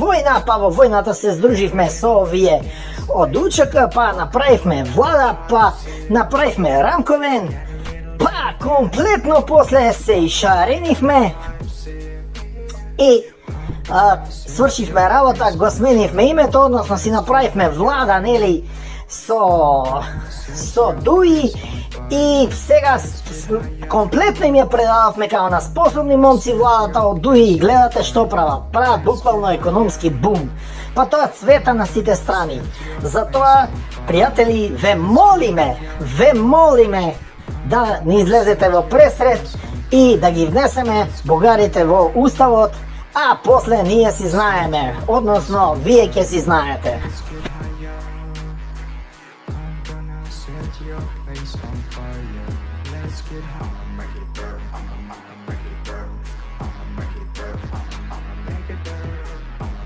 војна, па во војната се здруживме со овие од УЧК, па направивме влада, па направивме Рамковен, па комплетно после се ишаренивме и свршивме работа, го сменивме името, односно си направивме влада, нели, со Дуи, и сега комплетно им ја предававме као на способни момци владата од Дуи, и гледате што прават буквално економски бум. Па тоа цвета на сите страни. Затоа, пријатели, ве молиме да ни излезете во пресред и да ги внесеме бугарите во уставот, а после ние си знаеме, односно вие ќе си знаете. Set your face on fire. Let's get high, make it burn.